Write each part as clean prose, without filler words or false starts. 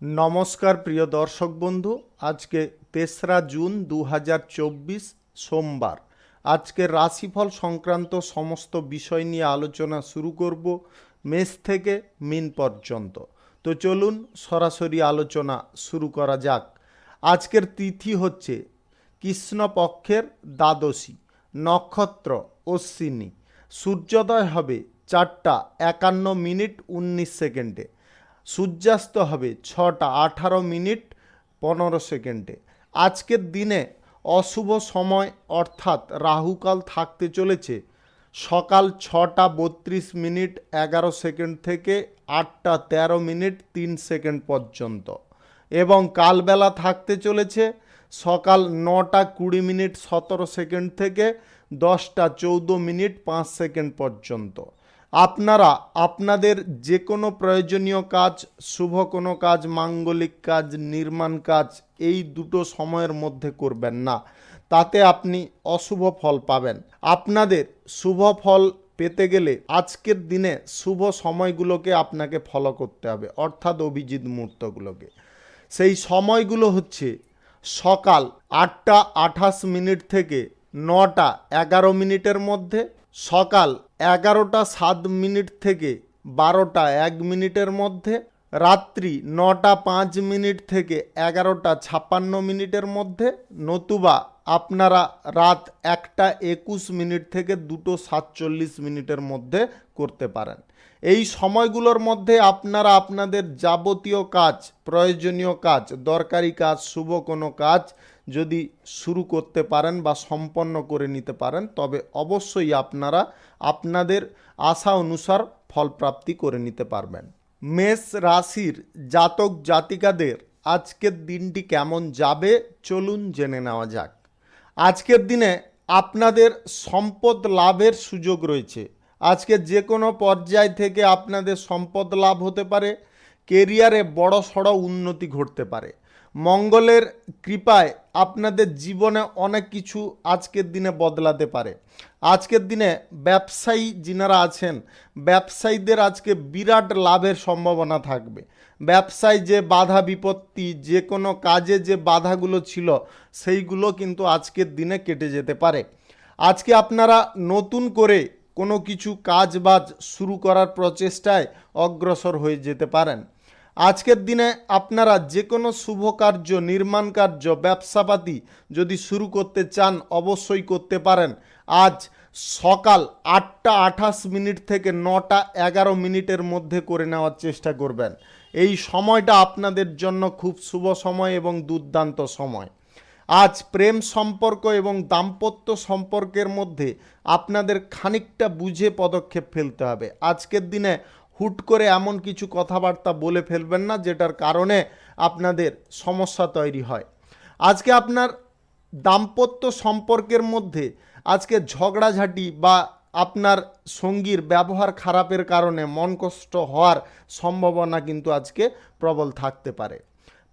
নমস্কার প্রিয় দর্শক বন্ধু, আজকে তেসরা জুন 2024 সোমবার। আজকের রাশিফল সংক্রান্ত সমস্ত বিষয় নিয়ে আলোচনা শুরু করব মেষ থেকে মীন পর্যন্ত। তো চলুন সরাসরি আলোচনা শুরু করা যাক। আজকের তিথি হচ্ছে কৃষ্ণপক্ষের দ্বাদশী, নক্ষত্র অশ্বিনী, সূর্যোদয় হবে 4:51:19, সূর্যাস্ত হবে 6:18:15। আজকের দিনে অশুভ সময় অর্থাৎ রাহুকাল থাকতে চলেছে সকাল 6:32:11 থেকে 8:13:03 পর্যন্ত, এবং কালবেলা থাকতে চলেছে সকাল 9:20:17 থেকে 10:14:05 পর্যন্ত। আপনারা আপনাদের যে কোনো প্রয়োজনীয় কাজ, শুভ কোনো কাজ, মাঙ্গলিক কাজ, নির্মাণ কাজ এই দুটো সময়ের মধ্যে করবেন না, তাতে আপনি অশুভ ফল পাবেন। আপনাদের শুভ ফল পেতে গেলে আজকের দিনে শুভ সময়গুলোকে আপনাকে ফলো করতে হবে, অর্থাৎ অভিজিৎ মুহূর্তগুলোকে। সেই সময়গুলো হচ্ছে সকাল 8:28 থেকে 9:11 মধ্যে, সকাল 11:07 থেকে 12:01 মধ্যে, রাত্রি 9:05 থেকে 11:56 মধ্যে, নতুবা আপনারা রাত 1:21 থেকে 2:47 মধ্যে করতে পারেন। এই সময়গুলোর মধ্যে আপনারা আপনাদের যাবতীয় কাজ, প্রয়োজনীয় কাজ, দরকারি কাজ, শুভ কোনো কাজ যদি শুরু করতে পারেন বা সম্পন্ন করে নিতে পারেন, তবে অবশ্যই আপনারা আপনাদের আশা অনুসার ফলপ্রাপ্তি করে নিতে পারবেন। মেষ রাশির জাতক জাতিকাদের আজকের দিনটি কেমন যাবে চলুন জেনে নেওয়া যাক। আজকের দিনে আপনাদের সম্পদ লাভের সুযোগ রয়েছে। আজকে যে কোনো পর্যায় থেকে আপনাদের সম্পদ লাভ হতে পারে, কেরিয়ারে বড় সড়ো উন্নতি ঘটতে পারে। মঙ্গলের কৃপায় আপনাদের জীবনে অনেক কিছু আজকের দিনে বদলাতে পারে। আজকের দিনে ব্যবসায়ী যিনারা আছেন, ব্যবসায়ীদের আজকে বিরাট লাভের সম্ভাবনা থাকবে। ব্যবসায় যে বাধা বিপত্তি, যে কোনো কাজে যে বাধাগুলো ছিল, সেইগুলো কিন্তু আজকের দিনে কেটে যেতে পারে। আজকে আপনারা নতুন করে কোনো কিছু কাজ বাজ শুরু করার প্রচেষ্টায় অগ্রসর হয়ে যেতে পারেন। আজকের দিনে আপনারা যে কোনো শুভ কার্য, নির্মাণ কার্য, ব্যবসাপাতি যদি শুরু করতে চান অবশ্যই করতে পারেন। আজ সকাল 8:28 থেকে 9:11 মধ্যে করে নেওয়ার চেষ্টা করবেন। এই সময়টা আপনাদের জন্য খুব শুভ সময় এবং দুর্দান্ত সময়। আজ প্রেম সম্পর্ক এবং দাম্পত্য সম্পর্কের মধ্যে আপনাদের খানিকটা বুঝে পদক্ষেপ ফেলতে হবে। আজকের দিনে হুট করে এমন কিছু কথাবার্তা বলে ফেলবেন না যেটার কারণে আপনাদের সমস্যা তৈরি হয়। আজকে আপনার দাম্পত্য সম্পর্কের মধ্যে আজকে ঝগড়াঝাটি বা আপনার সঙ্গীর ব্যবহার খারাপের কারণে মন কষ্ট হওয়ার সম্ভাবনা কিন্তু আজকে প্রবল থাকতে পারে।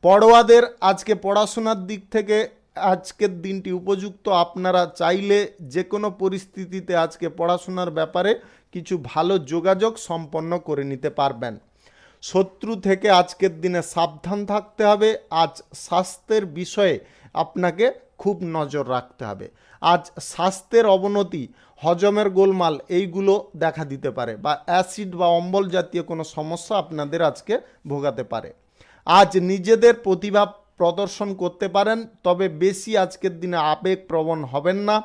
পড়ুয়াদের আজকে পড়াশোনার দিক থেকে আজকের দিনটি উপযুক্ত। আপনারা চাইলে যে কোনো পরিস্থিতিতে আজকে পড়াশোনার ব্যাপারে কিছু ভালো যোগাযোগ সম্পন্ন করে নিতে পারবেন। শত্রু থেকে আজকের দিনে সাবধান থাকতে হবে। আজ স্বাস্থ্যের বিষয়ে আপনাকে খুব নজর রাখতে হবে। আজ স্বাস্থ্যের অবনতি, হজমের গোলমাল এইগুলো দেখা দিতে পারে, বা অ্যাসিড বা অম্বল জাতীয় কোনো সমস্যা আপনাদের আজকে ভোগাতে পারে। আজ নিজেদের প্রতিভা প্রদর্শন করতে পারেন, তবে বেশি আজকের দিনে আবেগপ্রবণ হবেন না।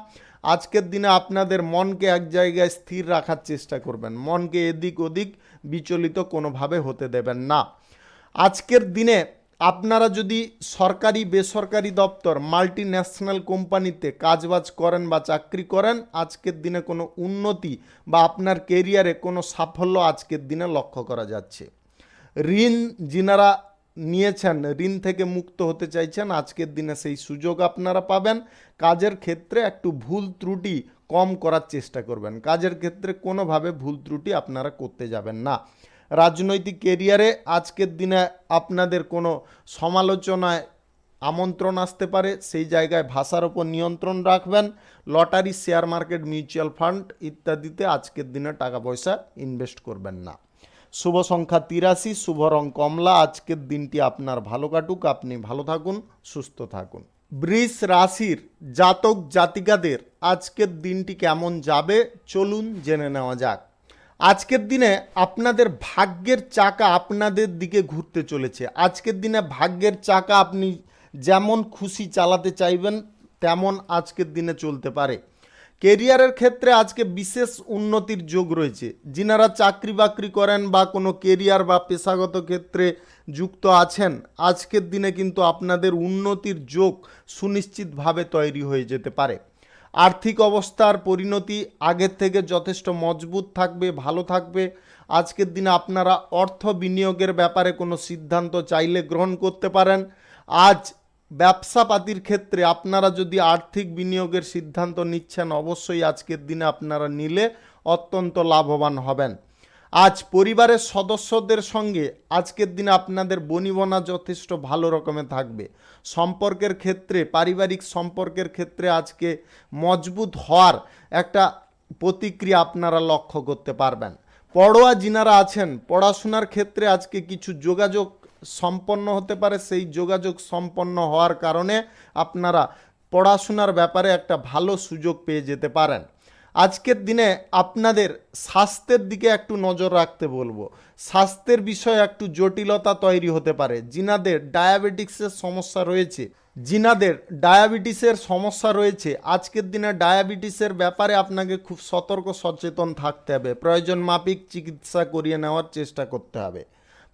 আজকের দিনে আপনাদের মনকে এক জায়গায় স্থির রাখার চেষ্টা করবেন, মনকে এদিক ওদিক বিচলিত কোনোভাবে হতে দেবেন না। আজকের দিনে আপনারা যদি সরকারি বেসরকারি দপ্তর, মাল্টি ন্যাশনাল কোম্পানিতে কাজবাজ করেন বা চাকরি করেন, আজকের দিনে কোনো উন্নতি বা আপনার কেরিয়ারে কোনো সাফল্য আজকের দিনে লক্ষ্য করা যাচ্ছে। ঋণ যিনারা নিয়েছেন, ঋণ থেকে মুক্ত হতে চাইছেন, আজকের দিনে সেই সুযোগ আপনারা পাবেন। কাজের ক্ষেত্রে একটু ভুল ত্রুটি কম করার চেষ্টা করবেন। কাজের ক্ষেত্রে কোনোভাবে ভুল ত্রুটি আপনারা করতে যাবেন না। রাজনৈতিক কেরিয়ারে আজকের দিনে আপনাদের কোনো সমালোচনায় আমন্ত্রণ আসতে পারে, সেই জায়গায় ভাষার ওপর নিয়ন্ত্রণ রাখবেন। Lottery, share market, mutual fund ইত্যাদিতে আজকের দিনে টাকা পয়সা ইনভেস্ট করবেন না। শুভ সংখ্যা 83, শুভ রং কমলা। আজকের দিনটি আপনার ভালো কাটুক, আপনি ভালো থাকুন, সুস্থ থাকুন। বৃষ রাশির জাতক জাতিকাদের আজকের দিনটি কেমন যাবে চলুন জেনে নেওয়া যাক। আজকের দিনে আপনাদের ভাগ্যের চাকা আপনাদের দিকে ঘুরতে চলেছে। আজকের দিনে ভাগ্যের চাকা আপনি যেমন খুশি চালাতে চাইবেন তেমন আজকের দিনে চলতে পারে। কেরিয়ারের ক্ষেত্রে আজকে বিশেষ উন্নতির যোগ রয়েছে। যিনারা চাকরি বাকরি করেন বা কোনো কেরিয়ার বা পেশাগত ক্ষেত্রে যুক্ত আছেন, আজকের দিনে কিন্তু আপনাদের উন্নতির যোগ সুনিশ্চিতভাবে তৈরি হয়ে যেতে পারে। আর্থিক অবস্থার পরিণতি আগের থেকে যথেষ্ট মজবুত থাকবে, ভালো থাকবে। আজকের দিনে আপনারা অর্থ বিনিয়োগের ব্যাপারে কোনো সিদ্ধান্ত চাইলে গ্রহণ করতে পারেন। আজ ব্যবসাপাতির ক্ষেত্রে আপনারা যদি আর্থিক বিনিয়োগের সিদ্ধান্ত নিচ্ছেন, অবশ্যই আজকের দিনে আপনারা নিলে অত্যন্ত লাভবান হবেন। আজ পরিবারের সদস্যদের সঙ্গে আজকের দিনে আপনাদের বনিবনা যথেষ্ট ভালো রকমের থাকবে। সম্পর্কের ক্ষেত্রে, পারিবারিক সম্পর্কের ক্ষেত্রে আজকে মজবুত হওয়ার একটা প্রতিক্রিয়া আপনারা লক্ষ্য করতে পারবেন। পড়ুয়া যিনারা আছেন, পড়াশোনার ক্ষেত্রে আজকে কিছু যোগাযোগ সম্পন্ন হতে পারে। সেই যোগাযোগ সম্পন্ন হওয়ার কারণে আপনারা পড়াশোনার ব্যাপারে একটা ভালো সুযোগ পেয়ে যেতে পারেন। আজকের দিনে আপনাদের স্বাস্থ্যের দিকে একটু নজর রাখতে বলবো। স্বাস্থ্যের বিষয়ে একটু জটিলতা তৈরি হতে পারে। যিনাদের ডায়াবেটিসের সমস্যা রয়েছে আজকের দিনে ডায়াবেটিসের ব্যাপারে আপনাকে খুব সতর্ক সচেতন থাকতে হবে। প্রয়োজন মাফিক চিকিৎসা করিয়ে নেওয়ার চেষ্টা করতে হবে।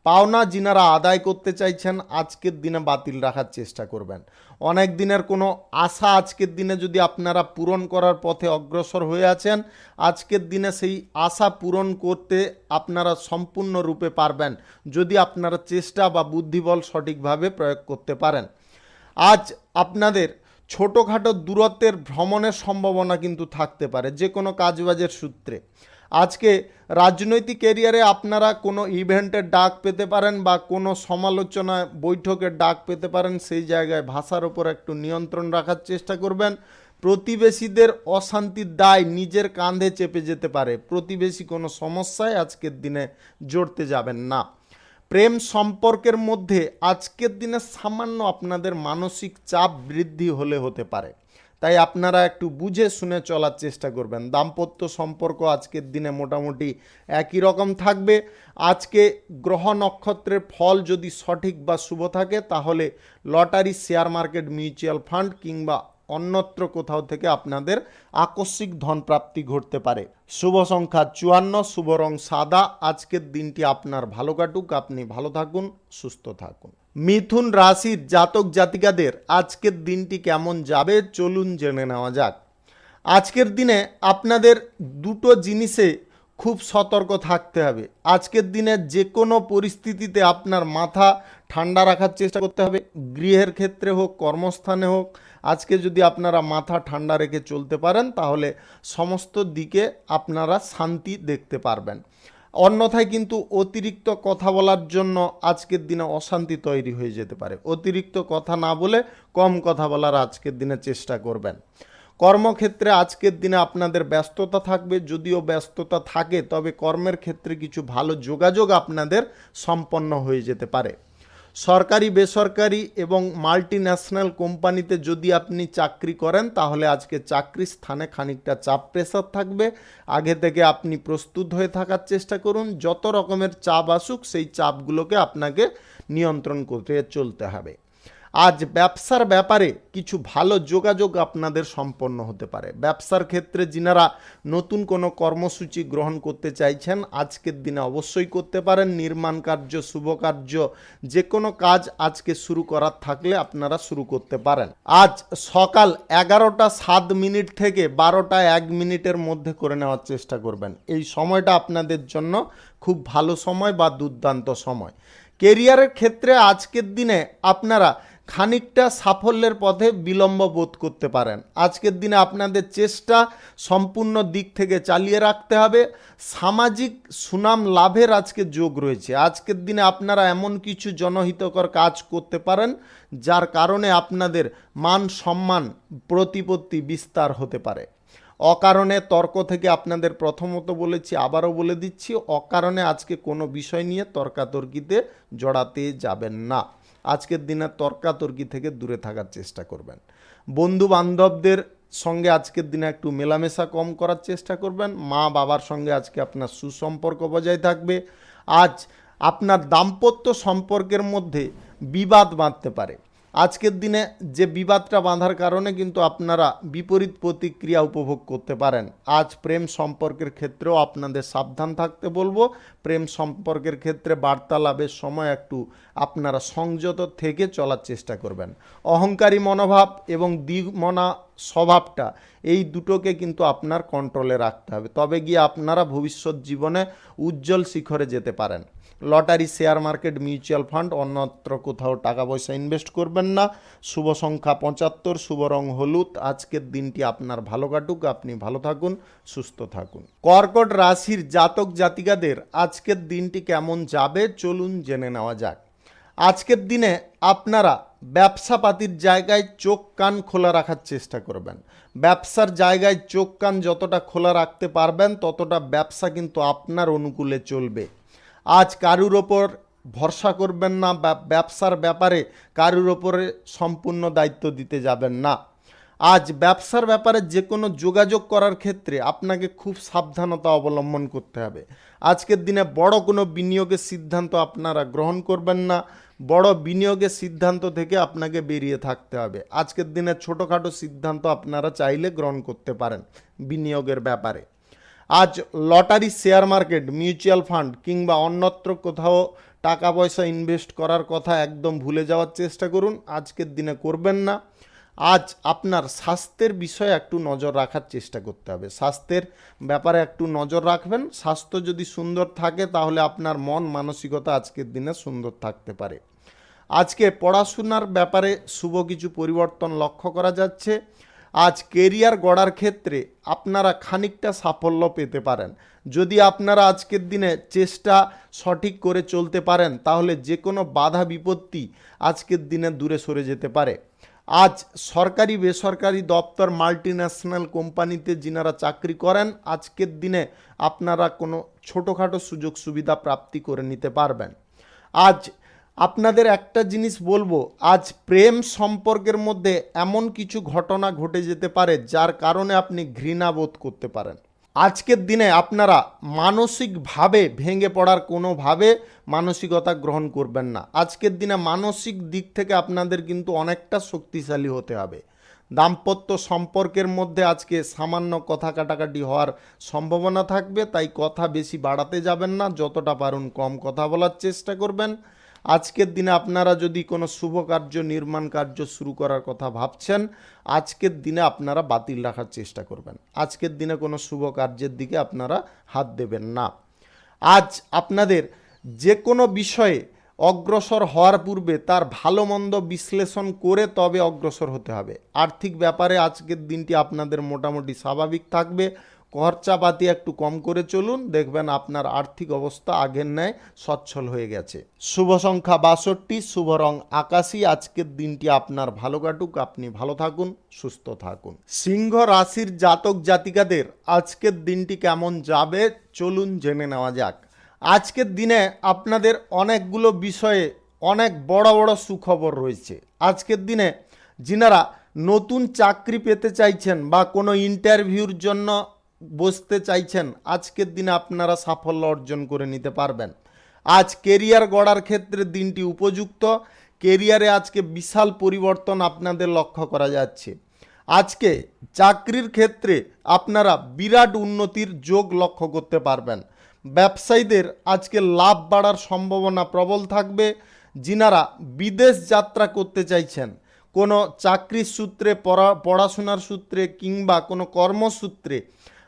পাওনা যিনারা আদায় করতে চাইছেন, আজকের দিনে বাতিল রাখার চেষ্টা করবেন। অনেক দিনের কোনো আশা আজকের দিনে যদি আপনারা পূরণ করার পথে অগ্রসর হয়ে আছেন, আজকের দিনে সেই আশা পূরণ করতে আপনারা সম্পূর্ণরূপে পারবেন যদি আপনারা চেষ্টা বা বুদ্ধিবল সঠিকভাবে প্রয়োগ করতে পারেন। আজ আপনাদের ছোটোখাটো দূরত্বের ভ্রমণের সম্ভাবনা কিন্তু থাকতে পারে যে কোনো কাজবাজের সূত্রে। আজকে রাজনৈতিক ক্যারিয়ারে আপনারা কোনো ইভেন্টের ডাক পেতে পারেন বা কোনো সমালোচনা বৈঠকের ডাক পেতে পারেন। সেই জায়গায় ভাষার ওপর একটু নিয়ন্ত্রণ রাখার চেষ্টা করবেন। প্রতিবেশীদের অশান্তির দায় নিজের কাঁধে চেপে যেতে পারে। প্রতিবেশী কোনো সমস্যায় আজকের দিনে জড়তে যাবেন না। প্রেম সম্পর্কের মধ্যে আজকের দিনে সামান্য আপনাদের মানসিক চাপ বৃদ্ধি হতে পারে, তাই আপনারা একটু বুঝে শুনে চলার চেষ্টা করবেন। দাম্পত্য সম্পর্ক আজকের দিনে মোটামুটি একই রকম থাকবে। আজকে গ্রহ নক্ষত্রের ফল যদি সঠিক বা শুভ থাকে তাহলে lottery, share market, mutual fund কিংবা অন্যত্র কোথাও থেকে আপনাদের আকস্মিক ধনপ্রাপ্তি ঘটতে পারে। শুভ সংখ্যা 54, শুভ রং সাদা। আজকের দিনটি আপনার ভালো কাটুক, আপনি ভালো থাকুন, সুস্থ থাকুন। মিথুন রাশির জাতক জাতিকাদের আজকের দিনটি কেমন যাবে চলুন জেনে নেওয়া যাক। আজকের দিনে আপনাদের দুটো জিনিসে খুব সতর্ক থাকতে হবে। আজকের দিনে যে কোনো পরিস্থিতিতে আপনার মাথা ঠান্ডা রাখার চেষ্টা করতে হবে। গৃহের ক্ষেত্রে হোক, কর্মস্থানে হোক, আজকে যদি আপনারা মাথা ঠান্ডা রেখে চলতে পারেন তাহলে সমস্ত দিকে আপনারা শান্তি দেখতে পারবেন। অন্যথায় কিন্তু অতিরিক্ত কথা বলার জন্য আজকের দিনে অশান্তি তৈরি হয়ে যেতে পারে। অতিরিক্ত কথা না বলে কম কথা বলার আজকের দিনে চেষ্টা করবেন। কর্মক্ষেত্রে আজকের দিনে আপনাদের ব্যস্ততা থাকবে। যদিও ব্যস্ততা থাকে তবে কর্মের ক্ষেত্রে কিছু ভালো যোগাযোগ আপনাদের সম্পন্ন হয়ে যেতে পারে। সরকারি, বেসরকারি এবং মাল্টি ন্যাশনাল কোম্পানিতে যদি আপনি চাকরি করেন তাহলে আজকে চাকরির স্থানে খানিকটা চাপ প্রেসার থাকবে। আগে থেকে আপনি প্রস্তুত হয়ে থাকার চেষ্টা করুন। যত রকমের চাপ আসুক সেই চাপগুলোকে আপনাকে নিয়ন্ত্রণ করে চলতে হবে। আজ ব্যবসার ব্যাপারে কিছু ভালো যোগাযোগ আপনাদের সম্পন্ন হতে পারে। ব্যবসার ক্ষেত্রে যিনারা নতুন কোনো কর্মসূচি গ্রহণ করতে চাইছেন আজকের দিনে অবশ্যই করতে পারেন। নির্মাণ কার্য, শুভ কার্য, যে কোনো কাজ আজকে শুরু করার থাকলে আপনারা শুরু করতে পারেন। আজ সকাল 11টা 7 থেকে 12টা 1 মধ্যে করে নেওয়ার চেষ্টা করবেন। এই সময়টা আপনাদের জন্য খুব ভালো সময় বা দুর্দান্ত সময়। কেরিয়ারের ক্ষেত্রে আজকের দিনে আপনারা খানিকটা সাফল্যের পথে বিলম্ব বোধ করতে পারেন। আজকের দিনে আপনাদের চেষ্টা সম্পূর্ণ দিক থেকে চালিয়ে রাখতে হবে। সামাজিক সুনাম লাভের আজকে যোগ রয়েছে। আজকের দিনে আপনারা এমন কিছু জনহিতকর কাজ করতে পারেন যার কারণে আপনাদের মান সম্মান প্রতিপত্তি বিস্তার হতে পারে। অকারণে তর্ক থেকে আপনাদের প্রথমত বলেছি, আবারও বলে দিচ্ছি, অকারণে আজকে কোনো বিষয় নিয়ে তর্কাতর্কিতে জড়াতে যাবেন না। আজকের দিনে তর্কাতর্কি থেকে দূরে থাকার চেষ্টা করবেন। বন্ধু বান্ধবদের সঙ্গে আজকের দিনে একটু মেলামেশা কম করার চেষ্টা করবেন। মা বাবার সঙ্গে আজকে আপনার সুসম্পর্ক বজায় থাকবে। আজ আপনার দাম্পত্য সম্পর্কের মধ্যে বিবাদ বাঁধতে পারে। আজকের দিনে যে বিবাদটা বাঁধার কারণে কিন্তু আপনারা বিপরীত প্রতিক্রিয়া উপভোগ করতে পারেন। আজ প্রেম সম্পর্কের ক্ষেত্রেও আপনাদের সাবধান থাকতে বলবো। প্রেম সম্পর্কের ক্ষেত্রে বার্তালাপের সময় একটু আপনারা সংযত থেকে চলার চেষ্টা করবেন। অহংকারী মনোভাব এবং দ্বিমনা স্বভাবটা, এই দুটোকে কিন্তু আপনার কন্ট্রোলে রাখতে হবে, তবে গিয়ে আপনারা ভবিষ্যৎ জীবনে উজ্জ্বল শিখরে যেতে পারেন। Lottery, share market, mutual fund, অন্যত্র কোথাও টাকা পয়সা ইনভেস্ট করবেন না। শুভ সংখ্যা 75, শুভ রং হলুদ। আজকের দিনটি আপনার ভালো কাটুক, আপনি ভালো থাকুন, সুস্থ থাকুন। কর্কট রাশির জাতক জাতিকাদের আজকের দিনটি কেমন যাবে চলুন জেনে নেওয়া যাক। আজকের দিনে আপনারা ব্যবসাপাতির জায়গায় চোখ কান খোলা রাখার চেষ্টা করবেন। ব্যবসার জায়গায় চোখ কান যতটা খোলা রাখতে পারবেন ততটা ব্যবসা কিন্তু আপনার অনুকূলে চলবে। আজ কারুর ওপর ভরসা করবেন না, ব্যবসার ব্যাপারে কারুর ওপরে সম্পূর্ণ দায়িত্ব দিতে যাবেন না। আজ ব্যবসার ব্যাপারে যে কোনো যোগাযোগ করার ক্ষেত্রে আপনাকে খুব সাবধানতা অবলম্বন করতে হবে। আজকের দিনে বড় কোনো বিনিয়োগের সিদ্ধান্ত আপনারা গ্রহণ করবেন না। বড় বিনিয়োগের সিদ্ধান্ত থেকে আপনাকে বেরিয়ে থাকতে হবে। আজকের দিনে ছোটোখাটো সিদ্ধান্ত আপনারা চাইলে গ্রহণ করতে পারেন বিনিয়োগের ব্যাপারে। আজ lottery, share market, mutual fund কিংবা অন্যত্র কোথাও টাকা পয়সা ইনভেস্ট করার কথা একদম ভুলে যাওয়ার চেষ্টা করুন। আজকের দিনে করবেন না। আজ আপনার স্বাস্থ্যের বিষয়ে একটু নজর রাখার চেষ্টা করতে হবে। স্বাস্থ্যের ব্যাপারে একটু নজর রাখবেন। স্বাস্থ্য যদি সুন্দর থাকে তাহলে আপনার মন মানসিকতা আজকের দিনে সুন্দর থাকতে পারে। আজকে পড়াশোনার ব্যাপারে শুভ কিছু পরিবর্তন লক্ষ্য করা যাচ্ছে। আজ কেরিয়ার গড়ার ক্ষেত্রে আপনারা খানিকটা সাফল্য পেতে পারেন। যদি আপনারা আজকের দিনে চেষ্টা সঠিক করে চলতে পারেন তাহলে যে কোনো বাধা বিপত্তি আজকের দিনে দূরে সরে যেতে পারে। আজ সরকারি বেসরকারি দপ্তর, মাল্টিন্যাশনাল কোম্পানিতে যিনারা চাকরি করেন আজকের দিনে আপনারা কোনো ছোটোখাটো সুযোগ সুবিধা প্রাপ্তি করে নিতে পারবেন। আজ আপনাদের একটা জিনিস বলবো, আজ প্রেম সম্পর্কের মধ্যে এমন কিছু ঘটনা ঘটে যেতে পারে যার কারণে আপনি ঘৃণা বোধ করতে পারেন। আজকের দিনে আপনারা মানসিকভাবে ভেঙে পড়ার কোনোভাবে মানসিকতা গ্রহণ করবেন না। আজকের দিনে মানসিক দিক থেকে আপনাদের কিন্তু অনেকটা শক্তিশালী হতে হবে। দাম্পত্য সম্পর্কের মধ্যে আজকে সামান্য কথা কাটাকাটি হওয়ার সম্ভাবনা থাকবে, তাই কথা বেশি বাড়াতে যাবেন না। যতটা পারুন কম কথা বলার চেষ্টা করবেন। আজকের দিনে আপনারা যদি কোনো শুভ কার্য, নির্মাণ কার্য শুরু করার কথা ভাবছেন আজকের দিনে আপনারা বাতিল রাখার চেষ্টা করবেন। আজকের দিনে কোনো শুভ কার্যের দিকে আপনারা হাত দেবেন না। আজ আপনাদের যে কোনো বিষয়ে অগ্রসর হওয়ার পূর্বে তার ভালো মন্দ বিশ্লেষণ করে তবে অগ্রসর হতে হবে। আর্থিক ব্যাপারে আজকের দিনটি আপনাদের মোটামুটি স্বাভাবিক থাকবে। খরচাপাতি একটু কম করে চলুন, দেখবেন আপনার আর্থিক অবস্থা আগের ন্যায় সচ্ছল হয়ে গেছে। শুভ সংখ্যা 62, শুভ রং আকাশী। আজকের দিনটি আপনার ভালো কাটুক, আপনি ভালো থাকুন, সুস্থ থাকুন। সিংহ রাশির জাতক জাতিকাদের আজকের দিনটি কেমন যাবে চলুন জেনে নেওয়া যাক। আজকের দিনে আপনাদের অনেকগুলো বিষয়ে অনেক বড় বড় সুখবর রয়েছে। আজকের দিনে যিনারা নতুন চাকরি পেতে চাইছেন বা কোনো ইন্টারভিউর জন্য বসতে চাইছেন আজকের দিনে আপনারা সাফল্য অর্জন করে নিতে পারবেন। আজ কেরিয়ার গড়ার ক্ষেত্রে দিনটি উপযুক্ত। কেরিয়ারে আজকে বিশাল পরিবর্তন আপনাদের লক্ষ্য করা যাচ্ছে। আজকে চাকরির ক্ষেত্রে আপনারা বিরাট উন্নতির যোগ লক্ষ্য করতে পারবেন। ব্যবসায়ীদের আজকে লাভ বাড়ার সম্ভাবনা প্রবল থাকবে। যিনারা বিদেশ যাত্রা করতে চাইছেন কোনো চাকরির সূত্রে, পড়াশোনার সূত্রে কিংবা কোনো কর্মসূত্রে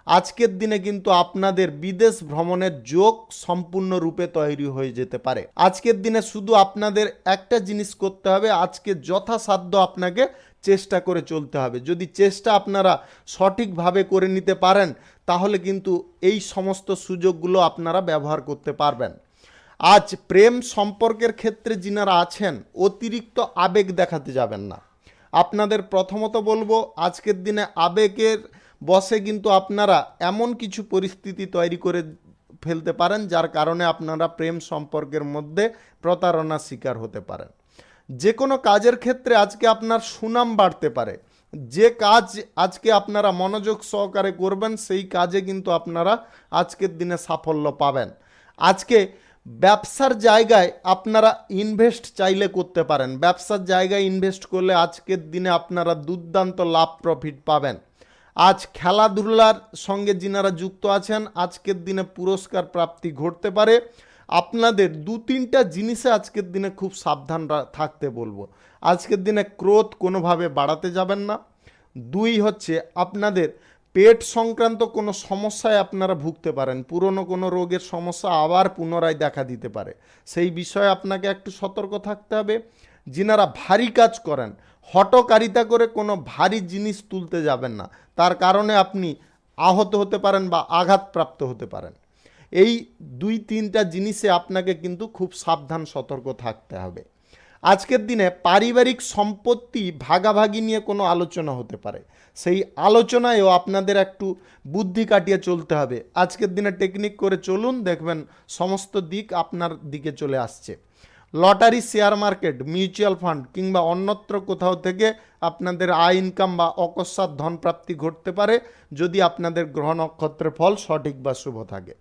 আজকের দিনে কিন্তু আপনাদের বিদেশ ভ্রমণের যোগ সম্পূর্ণরূপে তৈরি হয়ে যেতে পারে। আজকের দিনে শুধু আপনাদের একটা জিনিস করতে হবে, আজকে যথাসাধ্য আপনাকে চেষ্টা করে চলতে হবে। যদি চেষ্টা আপনারা সঠিকভাবে করে নিতে পারেন তাহলে কিন্তু এই সমস্ত সুযোগগুলো আপনারা ব্যবহার করতে পারবেন। আজ প্রেম সম্পর্কের ক্ষেত্রে যিনারা আছেন অতিরিক্ত আবেগ দেখাতে যাবেন না। আপনাদের প্রথমত বলবো আজকের দিনে আবেগের বসে কিন্তু আপনারা এমন কিছু পরিস্থিতি তৈরি করে ফেলতে পারেন যার কারণে আপনারা প্রেম সম্পর্কের মধ্যে প্রতারণার শিকার হতে পারেন। যে কোনো কাজের ক্ষেত্রে আজকে আপনার সুনাম বাড়তে পারে। যে কাজ আজকে আপনারা মনোযোগ সহকারে করবেন সেই কাজে কিন্তু আপনারা আজকের দিনে সাফল্য পাবেন। আজকে ব্যবসার জায়গায় আপনারা ইনভেস্ট চাইলে করতে পারেন। ব্যবসার জায়গায় ইনভেস্ট করলে আজকের দিনে আপনারা দুর্দান্ত লাভ প্রফিট পাবেন। আজ খেলাধুলার সঙ্গে যিনারা যুক্ত আছেন আজকের দিনে পুরস্কার প্রাপ্তি ঘটতে পারে। আপনাদের 2-3টা জিনিসে আজকের দিনে খুব সাবধান থাকতে বলবো। আজকের দিনে ক্রোধ কোনোভাবে বাড়াতে যাবেন না। 2 হচ্ছে আপনাদের পেট সংক্রান্ত কোনো সমস্যায় আপনারা ভুগতে পারেন। পুরনো কোনো রোগের সমস্যা আবার পুনরায় দেখা দিতে পারে, সেই বিষয়ে আপনাকে একটু সতর্ক থাকতে হবে। যিনারা ভারী কাজ করেন হঠকারিতা করে কোনো ভারী জিনিস তুলতে যাবেন না, তার কারণে আপনি আহত হতে পারেন বা আঘাতপ্রাপ্ত হতে পারেন। এই 2-3টা জিনিসে আপনাকে কিন্তু খুব সাবধান সতর্ক থাকতে হবে। আজকের দিনে পারিবারিক সম্পত্তি ভাগাভাগি নিয়ে কোনো আলোচনা হতে পারে, সেই আলোচনায়ও আপনাদের একটু বুদ্ধি কাটিয়ে চলতে হবে। আজকের দিনে টেকনিক করে চলুন, দেখবেন সমস্ত দিক আপনার দিকে চলে আসছে। Lottery, share market, mutual fund কিংবা অন্যত্র কোথাও থেকে আপনাদের আয় ইনকাম বা অকস্মাৎ ধনপ্রাপ্তি ঘটতে পারে যদি আপনাদের গ্রহ নক্ষত্রের ফল সঠিক বা শুভ থাকে।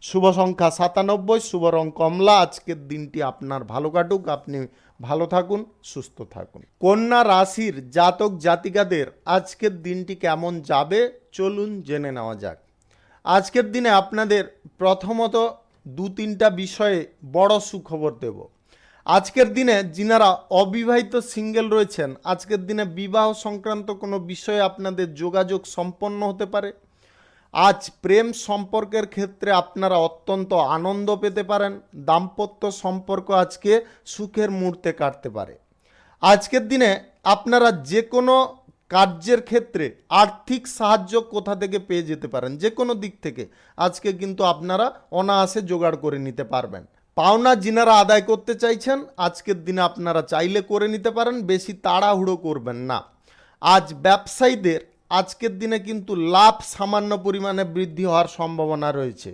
শুভ সংখ্যা 97, শুভ রং কমলা। আজকের দিনটি আপনার ভালো কাটুক, আপনি ভালো থাকুন, সুস্থ থাকুন। কন্যা রাশির জাতক জাতিকাদের আজকের দিনটি কেমন যাবে চলুন জেনে নেওয়া যাক। আজকের দিনে আপনাদের প্রথমত 2-3টা বিষয়ে বড় সুখবর দেব। আজকের দিনে যিনারা অবিবাহিত সিঙ্গেল রয়েছেন আজকের দিনে বিবাহ সংক্রান্ত কোনো বিষয়ে আপনাদের যোগাযোগ সম্পন্ন হতে পারে। আজ প্রেম সম্পর্কের ক্ষেত্রে আপনারা অত্যন্ত আনন্দ পেতে পারেন। দাম্পত্য সম্পর্ক আজকে সুখের মুহূর্তে কাটতে পারে। আজকের দিনে আপনারা যে কোনো কার্যের ক্ষেত্রে আর্থিক সাহায্য কোথা থেকে পেয়ে যেতে পারেন, যে কোনো দিক থেকে আজকে কিন্তু আপনারা অনায়াসে জোগাড় করে নিতে পারবেন। পাওনা যিনারা আদায় করতে চাইছেন আজকের দিনে আপনারা চাইলে করে নিতে পারেন, বেশি তাড়াহুড়ো করবেন না। আজ ব্যবসায়ীদের আজকের দিনে কিন্তু লাভ সামান্য পরিমাণে বৃদ্ধি হওয়ার সম্ভাবনা রয়েছে।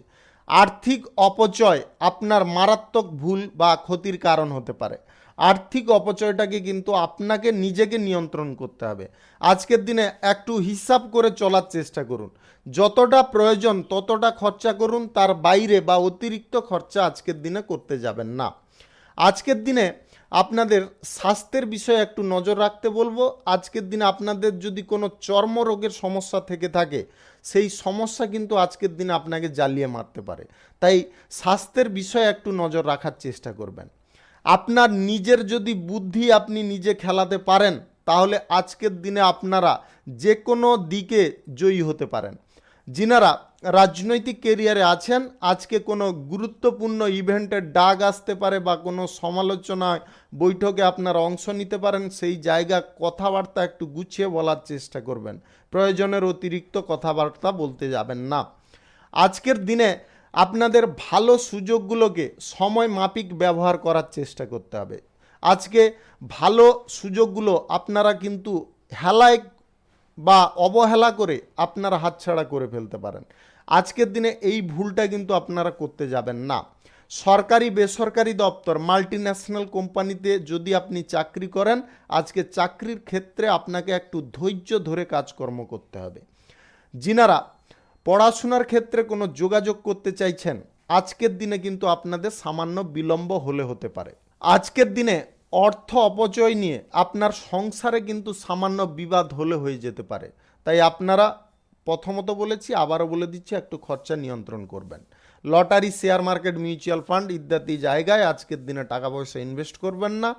আর্থিক অপচয় আপনার মারাত্মক ভুল বা ক্ষতির কারণ হতে পারে। আর্থিক অপচয়টাকে কিন্তু আপনাকে নিজেকে নিয়ন্ত্রণ করতে হবে। আজকের দিনে একটু হিসাব করে চলার চেষ্টা করুন। যতটা প্রয়োজন ততটা খরচা করুন, তার বাইরে বা অতিরিক্ত খরচা আজকের দিনে করতে যাবেন না। আজকের দিনে আপনাদের স্বাস্থ্যের বিষয়ে একটু নজর রাখতে বলবো। আজকের দিনে আপনাদের যদি কোনো চর্মরোগের সমস্যা থেকে থাকে সেই সমস্যা কিন্তু আজকের দিনে আপনাকে জ্বালিয়ে মারতে পারে, তাই স্বাস্থ্যের বিষয়ে একটু নজর রাখার চেষ্টা করবেন। আপনার নিজের যদি বুদ্ধি আপনি নিজে খেলাতে পারেন তাহলে আজকের দিনে আপনারা যে কোনো দিকে জয়ী হতে পারেন। যিনারা রাজনৈতিক কেরিয়ারে আছেন আজকে কোনো গুরুত্বপূর্ণ ইভেন্টের ডাক আসতে পারে বা কোনো সমালোচনায় বৈঠকে আপনারা অংশ নিতে পারেন, সেই জায়গা কথাবার্তা একটু গুছিয়ে বলার চেষ্টা করবেন। প্রয়োজনের অতিরিক্ত কথাবার্তা বলতে যাবেন না। আজকের দিনে আপনাদের ভালো সুযোগগুলোকে সময় মাফিক ব্যবহার করার চেষ্টা করতে হবে। আজকে ভালো সুযোগগুলো আপনারা কিন্তু হেলায় বা অবহেলা করে আপনারা হাতছাড়া করে ফেলতে পারেন। আজকের দিনে এই ভুলটা কিন্তু আপনারা করতে যাবেন না। সরকারি বেসরকারি দপ্তর, মাল্টিন্যাশনাল কোম্পানিতে যদি আপনি চাকরি করেন আজকে চাকরির ক্ষেত্রে আপনাকে একটু ধৈর্য ধরে কাজকর্ম করতে হবে। যিনারা পড়াশোনার ক্ষেত্রে কোনো যোগাযোগ করতে চাইছেন আজকের দিনে কিন্তু আপনাদের সামান্য বিলম্ব হতে পারে। আজকের দিনে অর্থ অপচয় নিয়ে আপনার সংসারে কিন্তু সামান্য বিবাদ হয়ে যেতে পারে, তাই আপনারা প্রথমত বলেছি আবারও বলে দিচ্ছি একটু খরচা নিয়ন্ত্রণ করবেন। Lottery, share market, mutual fund ইত্যাদি জায়গায় আজকের দিনে টাকা পয়সা ইনভেস্ট করবেন না।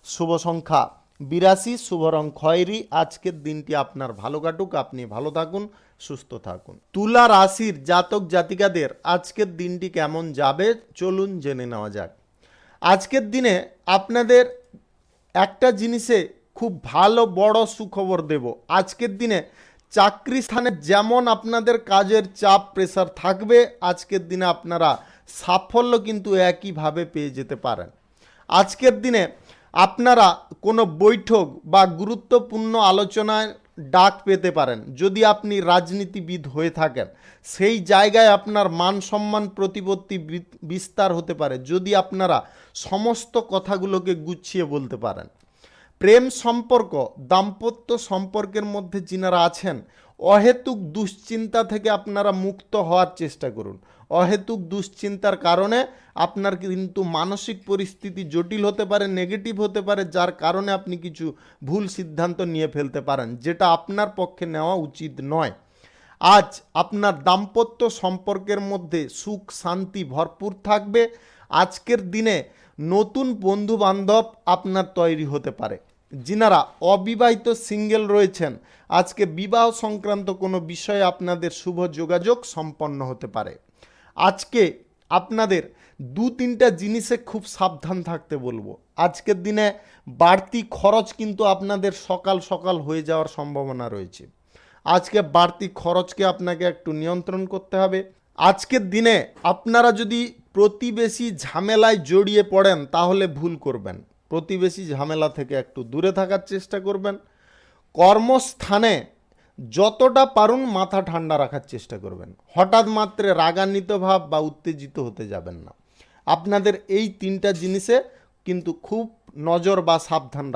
শুভ সংখ্যা 82, শুভ রং খয়েরি। আজকের দিনটি আপনার ভালো কাটুক, আপনি ভালো থাকুন, সুস্থ থাকুন। তুলা রাশির জাতক জাতিকাদের আজকের দিনটি কেমন যাবে চলুন জেনে নেওয়া যাক। আজকের দিনে আপনাদের একটা জিনিসে খুব ভালো বড় সুখবর দেব। আজকের দিনে চাকরি স্থানে যেমন আপনাদের কাজের চাপ প্রেসার থাকবে আজকের দিনে আপনারা সাফল্য কিন্তু একইভাবে পেয়ে যেতে পারেন। আজকের দিনে আপনারা কোনো বৈঠক বা গুরুত্বপূর্ণ আলোচনার ডাক পেতে পারেন। যদি আপনি রাজনীতিবিদ হয়ে থাকেন, সেই জায়গায় আপনার মান সম্মান প্রতিপত্তি বিস্তার হতে পারে যদি আপনারা সমস্ত কথাগুলোকে গুছিয়ে বলতে পারেন। প্রেম সম্পর্ক, দাম্পত্য সম্পর্কের মধ্যে যিনারা আছেন, অহেতুক দুশ্চিন্তা থেকে আপনারা মুক্ত হওয়ার চেষ্টা করুন। অহেতুক দুশ্চিন্তার কারণে আপনার কিন্তু মানসিক পরিস্থিতি জটিল হতে পারে, নেগেটিভ হতে পারে, যার কারণে আপনি কিছু ভুল সিদ্ধান্ত নিয়ে ফেলতে পারেন, যেটা আপনার পক্ষে নেওয়া উচিত নয়। আজ আপনার দাম্পত্য সম্পর্কের মধ্যে সুখ শান্তি ভরপুর থাকবে। আজকের দিনে নতুন বন্ধু বান্ধব আপনার তৈরি হতে পারে। যিনারা অবিবাহিত সিঙ্গেল রয়েছেন, আজকে বিবাহ সংক্রান্ত কোনো বিষয়ে আপনাদের শুভ যোগাযোগ সম্পন্ন হতে পারে। আজকে আপনাদের দু তিনটা জিনিসে খুব সাবধান থাকতে বলবো। আজকের দিনে বাড়তি খরচ কিন্তু আপনাদের সকাল সকাল হয়ে যাওয়ার সম্ভাবনা রয়েছে। আজকে বাড়তি খরচকে আপনাকে একটু নিয়ন্ত্রণ করতে হবে। আজকের দিনে আপনারা যদি প্রতিবেশী ঝামেলায় জড়িয়ে পড়েন তাহলে ভুল করবেন। প্রতিবেশী ঝামেলা থেকে একটু দূরে থাকার চেষ্টা করবেন। কর্মস্থানে যতটা পারুন মাথা ঠান্ডা রাখার চেষ্টা করবেন। হঠাৎ মাত্রে রাগান্বিত ভাব বা উত্তেজিত হতে যাবেন না। আপনাদের এই তিনটা জিনিসে কিন্তু খুব নজর বা সাবধান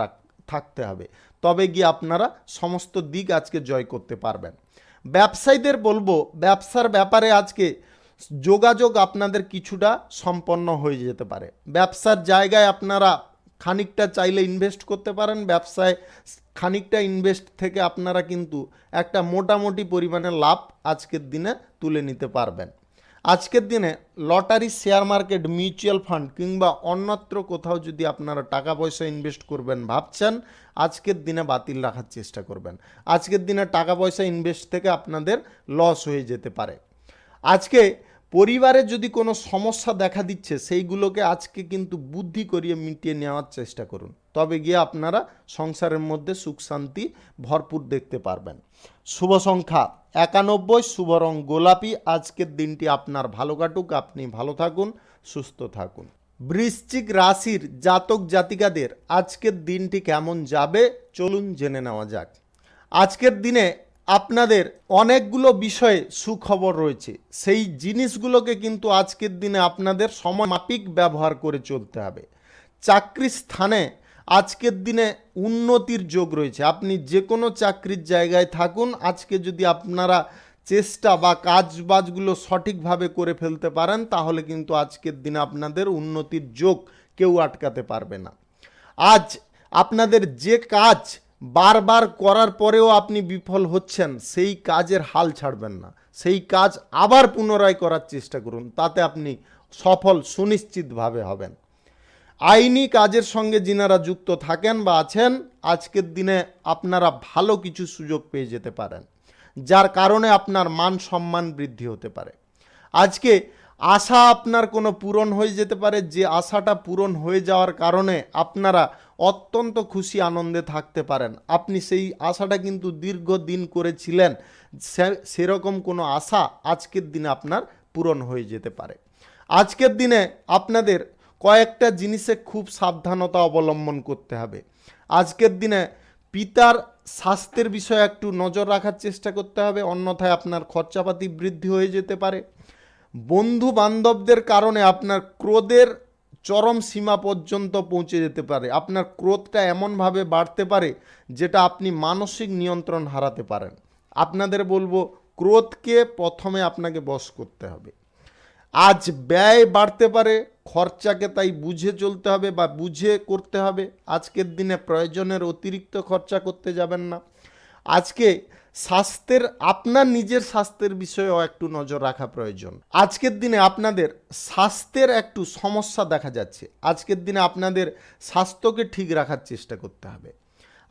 থাকতে হবে, তবে গিয়ে আপনারা সমস্ত দিক আজকে জয় করতে পারবেন। ব্যবসায়ীদের বলবো, ব্যবসার ব্যাপারে আজকে যোগাযোগ আপনাদের কিছুটা সম্পন্ন হয়ে যেতে পারে। ব্যবসার জায়গায় আপনারা খানিকটা চাইলে ইনভেস্ট করতে পারেন। ব্যবসায় খানিকটা ইনভেস্ট থেকে আপনারা কিন্তু একটা মোটামুটি পরিমাণে লাভ আজকের দিনে তুলে নিতে পারবেন। আজকের দিনে lottery, share market, mutual fund কিংবা অন্যত্র কোথাও যদি আপনারা টাকা পয়সা ইনভেস্ট করবেন ভাবছেন, আজকের দিনে বাতিল রাখার চেষ্টা করবেন। আজকের দিনে টাকা পয়সা ইনভেস্ট থেকে আপনাদের লস হয়ে যেতে পারে। আজকে পরিবারে যদি কোনো সমস্যা দেখা দিচ্ছে, সেইগুলোকে আজকে কিন্তু বুদ্ধি করিয়ে মিটিয়ে নেওয়ার চেষ্টা করুন, তবে গিয়ে আপনারা সংসারের মধ্যে সুখ শান্তি ভরপুর দেখতে পারবেন। শুভ সংখ্যা 91, শুভ রং গোলাপি। আজকের দিনটি আপনার ভালো কাটুক, আপনি ভালো থাকুন, সুস্থ থাকুন। বৃশ্চিক রাশির জাতক জাতিকাদের আজকের দিনটি কেমন যাবে চলুন জেনে নেওয়া যাক। আজকের দিনে আপনাদের অনেকগুলো বিষয়ে সুখবর রয়েছে। সেই জিনিসগুলোকে কিন্তু আজকের দিনে আপনাদের সময়মাফিক ব্যবহার করে চলতে হবে। চাকরির স্থানে আজকের দিনে উন্নতির যোগ রয়েছে। আপনি যে কোনো চাকরির জায়গায় থাকুন, আজকে যদি আপনারা চেষ্টা বা কাজবাজগুলো সঠিকভাবে করে ফেলতে পারেন তাহলে কিন্তু আজকের দিনে আপনাদের উন্নতির যোগ কেউ আটকাতে পারবে না। আজ আপনাদের যে কাজ বারবার করার পরেও আপনি বিফল হচ্ছেন, সেই কাজের হাল ছাড়বেন না। সেই কাজ আবার পুনরায় করার চেষ্টা করুন, তাতে আপনি সফল সুনিশ্চিতভাবে হবেন। আইনি কাজের সঙ্গে যিনারা যুক্ত থাকেন বা আছেন, আজকের দিনে আপনারা ভালো কিছু সুযোগ পেয়ে যেতে পারেন, যার কারণে আপনার মান সম্মান বৃদ্ধি হতে পারে। আজকে আশা আপনার কোনো পূরণ হয়ে যেতে পারে, যে আশাটা পূরণ হয়ে যাওয়ার কারণে আপনারা অত্যন্ত খুশি আনন্দে থাকতে পারেন। আপনি সেই আশাটা কিন্তু দীর্ঘদিন করেছিলেন, সেরকম কোনো আশা আজকের দিনে আপনার পূরণ হয়ে যেতে পারে। আজকের দিনে আপনাদের কয়েকটা জিনিসে খুব সাবধানতা অবলম্বন করতে হবে। আজকের দিনে পিতার স্বাস্থ্যের বিষয়ে একটু নজর রাখার চেষ্টা করতে হবে, অন্যথায় আপনার খরচাপাতি বৃদ্ধি হয়ে যেতে পারে। বন্ধু বান্ধবদের কারণে আপনার ক্রোধের চরম সীমা পর্যন্ত পৌঁছে যেতে পারে। আপনার ক্রোধটা এমনভাবে বাড়তে পারে যেটা আপনি মানসিক নিয়ন্ত্রণ হারাতে পারেন। আপনাদের বলবো, ক্রোধকে প্রথমে আপনাকে বশ করতে হবে। আজ ব্যয় বাড়তে পারে, খরচাকে তাই বুঝে চলতে হবে বা বুঝে করতে হবে। আজকের দিনে প্রয়োজনের অতিরিক্ত খরচা করতে যাবেন না। আজকে স্বাস্থ্যের, আপনার নিজের স্বাস্থ্যের বিষয়েও একটু নজর রাখা প্রয়োজন। আজকের দিনে আপনাদের স্বাস্থ্যের একটু সমস্যা দেখা যাচ্ছে। আজকের দিনে আপনাদের স্বাস্থ্যকে ঠিক রাখার চেষ্টা করতে হবে।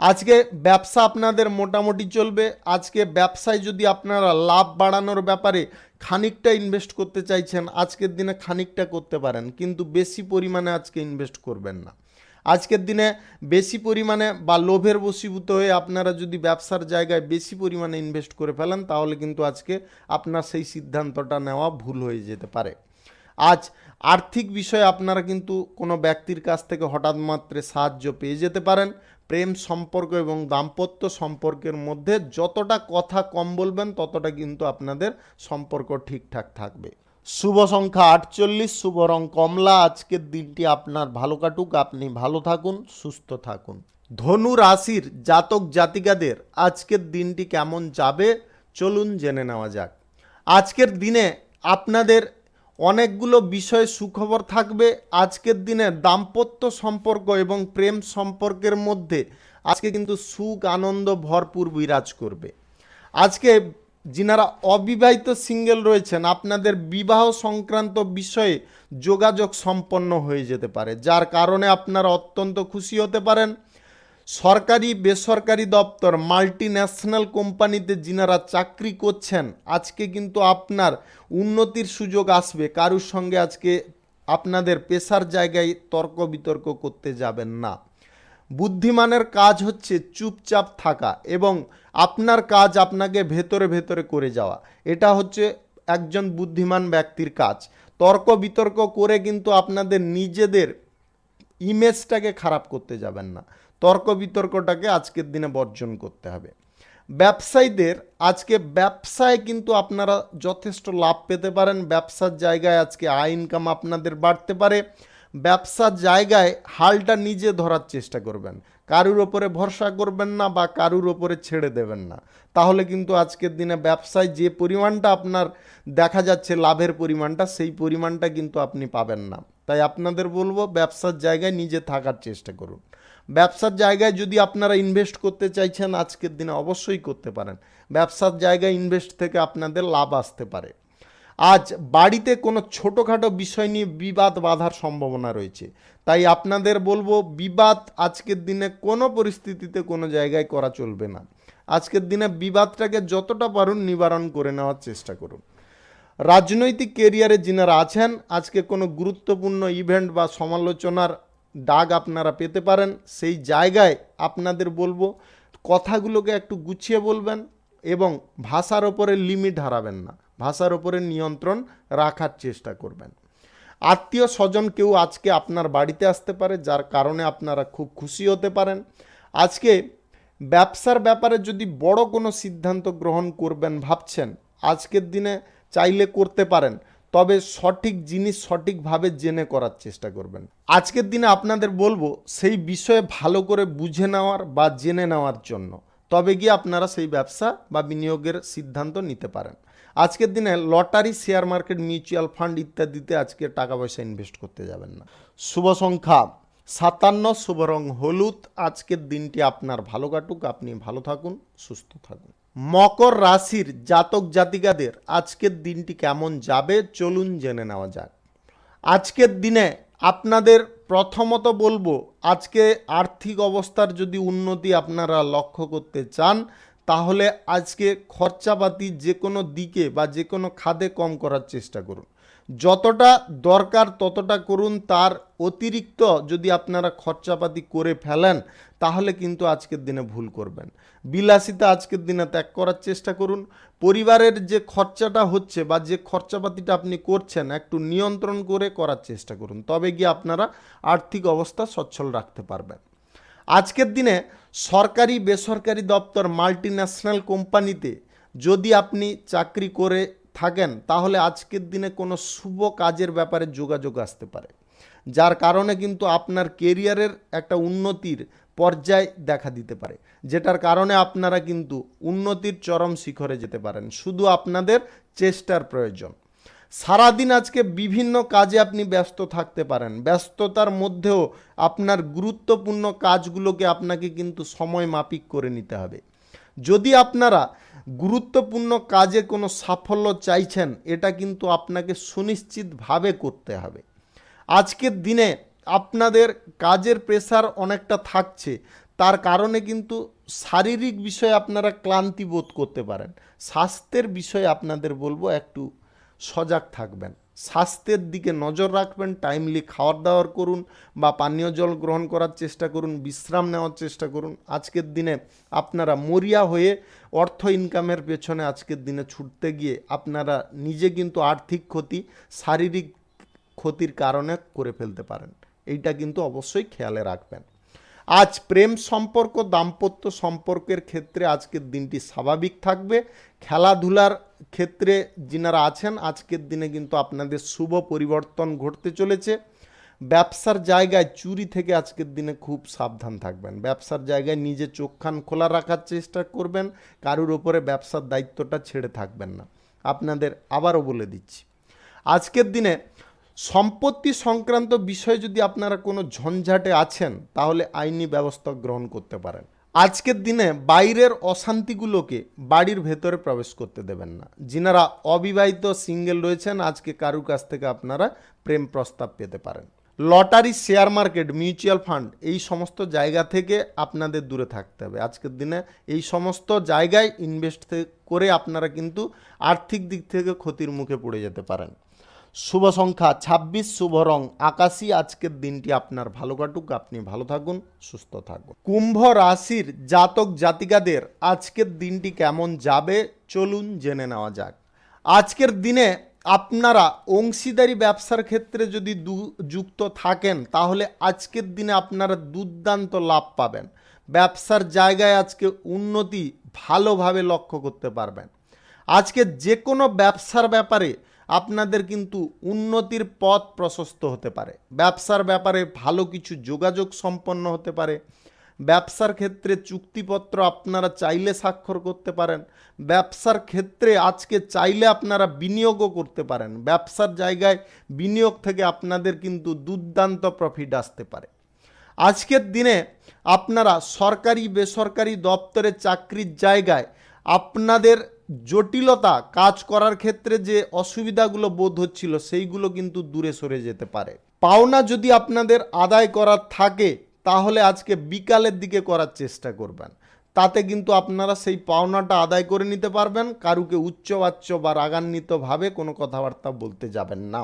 আজকে ব্যবসা আপনাদের মোটামুটি চলবে। আজকে ব্যবসায় যদি আপনারা লাভ বাড়ানোর ব্যাপারে খানিকটা ইনভেস্ট করতে চাইছেন, আজকের দিনে খানিকটা করতে পারেন, কিন্তু বেশি পরিমাণে আজকে ইনভেস্ট করবেন না। আজকের দিনে বেশি পরিমাণে বা লোভের বশীভূত হয়ে আপনারা যদি ব্যবসার জায়গায় বেশি পরিমাণে ইনভেস্ট করে ফেলেন তাহলে কিন্তু আজকে আপনার সেই সিদ্ধান্তটা নেওয়া ভুল হয়ে যেতে পারে। আজ আর্থিক বিষয়ে আপনারা কিন্তু কোনো ব্যক্তির কাছ থেকে হঠাৎ মাত্রে সাহায্য পেয়ে যেতে পারেন। প্রেম সম্পর্ক এবং দাম্পত্য সম্পর্কের মধ্যে যতটা কথা কম বলবেন ততটা কিন্তু আপনাদের সম্পর্ক ঠিকঠাক থাকবে। শুভ সংখ্যা 48, শুভ রং কমলা। আজকের দিনটি আপনার ভালো কাটুক, আপনি ভালো থাকুন, সুস্থ থাকুন। ধনু রাশির জাতক জাতিকাদের আজকের দিনটি কেমন যাবে চলুন জেনে নেওয়া যাক। আজকের দিনে আপনাদের অনেকগুলো বিষয়ে সুখবর থাকবে। আজকের দিনে দাম্পত্য সম্পর্ক এবং প্রেম সম্পর্কের মধ্যে আজকে কিন্তু সুখ আনন্দ ভরপুর বিরাজ করবে। আজকে যিনারা অবিবাহিত সিঙ্গেল রয়েছেন আপনাদের বিবাহ সংক্রান্ত বিষয়ে যোগাযোগ সম্পন্ন হয়ে যেতে পারে, যার কারণে আপনারা অত্যন্ত খুশি হতে পারেন। সরকারি বেসরকারি দপ্তর মাল্টি ন্যাশনাল কোম্পানিতে যিনারা চাকরি করছেন আজকে কিন্তু আপনার উন্নতির সুযোগ আসবে। কারুর সঙ্গে আজকে আপনাদের পেশার জায়গায় তর্ক বিতর্ক করতে যাবেন না। বুদ্ধিমানের কাজ হচ্ছে চুপচাপ থাকা এবং আপনার কাজ আপনাকে ভেতরে ভেতরে করে যাওয়া। এটা হচ্ছে একজন বুদ্ধিমান ব্যক্তির কাজ। তর্ক বিতর্ক করে কিন্তু আপনাদের নিজেদের ইমেজটাকে খারাপ করতে যাবেন না। তর্ক বিতর্কটাকে আজকের দিনে বর্জন করতে হবে। ব্যবসায়ীদের আজকে ব্যবসায় কিন্তু আপনারা যথেষ্ট লাভ পেতে পারেন। ব্যবসার জায়গায় আজকে আয় ইনকাম আপনাদের বাড়তে পারে। ব্যবসার জায়গায় হালটা নিজে ধরার চেষ্টা করবেন, কারুর ওপরে ভরসা করবেন না বা কারুর ওপরে ছেড়ে দেবেন না। তাহলে কিন্তু আজকের দিনে ব্যবসায় যে পরিমাণটা আপনার দেখা যাচ্ছে লাভের পরিমাণটা, সেই পরিমাণটা কিন্তু আপনি পাবেন না। তাই আপনাদের বলবো ব্যবসার জায়গায় নিজে থাকার চেষ্টা করুন। ব্যবসার জায়গায় যদি আপনারা ইনভেস্ট করতে চাইছেন আজকের দিনে অবশ্যই করতে পারেন। ব্যবসার জায়গায় ইনভেস্ট থেকে আপনাদের লাভ আসতে পারে। আজ বাড়িতে কোনো ছোটোখাটো বিষয় নিয়ে বিবাদ বাঁধার সম্ভাবনা রয়েছে, তাই আপনাদের বলবো বিবাদ আজকের দিনে কোনো পরিস্থিতিতে কোনো জায়গায় করা চলবে না। আজকের দিনে বিবাদটাকে যতটা পারুন নিবারণ করে নেওয়ার চেষ্টা করুন। রাজনৈতিক কেরিয়ারে যিনারা আছেন আজকে কোনো গুরুত্বপূর্ণ ইভেন্ট বা সমালোচনার ডাক আপনারা পেতে পারেন। সেই জায়গায় আপনাদের বলবো কথাগুলোকে একটু গুছিয়ে বলবেন এবং ভাষার ওপরে লিমিট হারাবেন না, ভাষার ওপরে নিয়ন্ত্রণ রাখার চেষ্টা করবেন। আত্মীয় স্বজন কেউ আজকে আপনার বাড়িতে আসতে পারে, যার কারণে আপনারা খুব খুশি হতে পারেন। আজকে ব্যবসার ব্যাপারে যদি বড় কোনো সিদ্ধান্ত গ্রহণ করবেন ভাবছেন আজকের দিনে চাইলে করতে পারেন, তবে সঠিক জিনিস সঠিকভাবে জেনে করার চেষ্টা করবেন। আজকের দিনে আপনাদের বলবো সেই বিষয়ে ভালো করে বুঝে নেওয়ার বা জেনে নেওয়ার জন্য, তবে গিয়ে আপনারা সেই ব্যবসা বা বিনিয়োগের সিদ্ধান্ত নিতে পারেন। আজকের দিনে lottery, share market, mutual fund ইত্যাদিতে আজকে টাকা পয়সা ইনভেস্ট করতে যাবেন না। শুভ সংখ্যা 57, শুভ রং হলুদ। আজকের দিনটি আপনার ভালো কাটুক, আপনি ভালো থাকুন, সুস্থ থাকুন। মকর রাশির জাতক জাতিকাদের আজকের দিনটি কেমন যাবে চলুন জেনে নেওয়া যাক। আজকের দিনে আপনাদের প্রথমত বলবো আজকে আর্থিক অবস্থার যদি উন্নতি আপনারা লক্ষ্য করতে চান তাহলে আজকে খরচাপাতি যে কোনো দিকে বা যে কোনো খাতে কম করার চেষ্টা করুন। যতটা দরকার ততটা করুন, তার অতিরিক্ত যদি আপনারা খরচাপাতি করে ফেলেন তাহলে কিন্তু আজকের দিনে ভুল করবেন। বিলাসিতা আজকের দিনে ত্যাগ করার চেষ্টা করুন। পরিবারের যে খরচাটা হচ্ছে বা যে খরচাপাতিটা আপনি করছেন একটু নিয়ন্ত্রণ করে করার চেষ্টা করুন, তবে গিয়ে আপনারা আর্থিক অবস্থা সচ্ছল রাখতে পারবেন। আজকের দিনে সরকারি বেসরকারি দপ্তর মাল্টি ন্যাশনাল কোম্পানিতে যদি আপনি চাকরি করে থাকেন তাহলে আজকের দিনে কোনো শুভ কাজের ব্যাপারে যোগাযোগ আসতে পারে, যার কারণে কিন্তু আপনার কেরিয়ারের একটা উন্নতির পর্যায় দেখা দিতে পারে, যেটার কারণে আপনারা কিন্তু উন্নতির চরম শিখরে যেতে পারেন। শুধু আপনাদের চেষ্টার প্রয়োজন। সারাদিন আজকে বিভিন্ন কাজে আপনি ব্যস্ত থাকতে পারেন। ব্যস্ততার মধ্যেও আপনার গুরুত্বপূর্ণ কাজগুলোকে আপনাকে কিন্তু সময় মাপিক করে নিতে হবে। যদি আপনারা গুরুত্বপূর্ণ কাজে কোনো সাফল্য চাইছেন এটা কিন্তু আপনাকে সুনিশ্চিতভাবে করতে হবে। আজকের দিনে আপনাদের কাজের প্রেসার অনেকটা থাকছে, তার কারণে কিন্তু শারীরিক বিষয়ে আপনারা ক্লান্তি বোধ করতে পারেন। স্বাস্থ্যের বিষয়ে আপনাদের বলবো একটু সজাগ থাকবেন, স্বাস্থ্যের দিকে নজর রাখবেন। টাইমলি খাওয়ার দাওয়ার করুন বা পানীয় জল গ্রহণ করার চেষ্টা করুন, বিশ্রাম নেওয়ার চেষ্টা করুন। আজকের দিনে আপনারা মরিয়া হয়ে অর্থ ইনকামের পেছনে আজকের দিনে ছুটতে গিয়ে আপনারা নিজে কিন্তু আর্থিক ক্ষতি, শারীরিক ক্ষতির কারণে করে ফেলতে পারেন। এইটা কিন্তু অবশ্যই খেয়ালে রাখবেন। আজ প্রেম সম্পর্ক দাম্পত্য সম্পর্কের ক্ষেত্রে আজকের দিনটি স্বাভাবিক থাকবে। খেলাধুলার ক্ষেত্রে যিনারা আছেন আজকের দিনে কিন্তু আপনাদের শুভ পরিবর্তন ঘটতে চলেছে। ব্যবসার জায়গায় চুরি থেকে আজকের দিনে খুব সাবধান থাকবেন। ব্যবসার জায়গায় নিজে চোখ কান খোলা রাখার চেষ্টা করবেন, কারুর ওপরে ব্যবসার দায়িত্বটা ছেড়ে থাকবেন না। আপনাদের আবারও বলে দিচ্ছি, আজকের দিনে সম্পত্তি সংক্রান্ত বিষয়ে যদি আপনারা কোনো ঝঞ্ঝাটে আছেন তাহলে আইনি ব্যবস্থা গ্রহণ করতে পারেন। আজকের দিনে বাইরের অশান্তিগুলোকে বাড়ির ভেতরে প্রবেশ করতে দেবেন না। যিনারা অবিবাহিত সিঙ্গেল রয়েছেন আজকে কারুর কাছ থেকে আপনারা প্রেম প্রস্তাব পেতে পারেন। Lottery, share market, mutual fund এই সমস্ত জায়গা থেকে আপনাদের দূরে থাকতে হবে। আজকের দিনে এই সমস্ত জায়গায় ইনভেস্ট করে আপনারা কিন্তু আর্থিক দিক থেকে ক্ষতির মুখে পড়ে যেতে পারেন। শুভ সংখ্যা 26, শুভ রং আকাশী। আজকের দিনটি আপনার ভালো কাটুক, আপনি ভালো থাকুন, সুস্থ থাকুন। কুম্ভ রাশির জাতক জাতিকাদের আজকের দিনটি কেমন যাবে চলুন জেনে নেওয়া যাক। আজকের দিনে আপনারা অংশীদারি ব্যবসার ক্ষেত্রে যদি যুক্ত থাকেন তাহলে আজকের দিনে আপনারা দুর্দান্ত লাভ পাবেন। ব্যবসার জায়গায় আজকে উন্নতি ভালোভাবে লক্ষ্য করতে পারবেন। আজকে যে কোনো ব্যবসার ব্যাপারে আপনাদের কিন্তু উন্নতির পথ প্রশস্ত হতে পারে। ব্যবসার ব্যাপারে ভালো কিছু যোগাযোগ সম্পন্ন হতে পারে। ব্যবসার ক্ষেত্রে চুক্তিপত্র আপনারা চাইলে স্বাক্ষর করতে পারেন। ব্যবসার ক্ষেত্রে আজকে চাইলে আপনারা বিনিয়োগও করতে পারেন। ব্যবসার জায়গায় বিনিয়োগ থেকে আপনাদের কিন্তু দুর্দান্ত প্রফিট আসতে পারে। আজকের দিনে আপনারা সরকারি বেসরকারি দপ্তরে চাকরির জায়গায় আপনাদের জটিলতা, কাজ করার ক্ষেত্রে যে অসুবিধাগুলো বোধ হচ্ছিল সেইগুলো কিন্তু দূরে সরে যেতে পারে। পাওনা যদি আপনাদের আদায় করার থাকে তাহলে আজকে বিকালের দিকে করার চেষ্টা করবেন, তাতে কিন্তু আপনারা সেই পাওনাটা আদায় করে নিতে পারবেন। কারুকে উচ্চবাচ্য বা রাগান্বিতভাবে কোনো কথাবার্তা বলতে যাবেন না।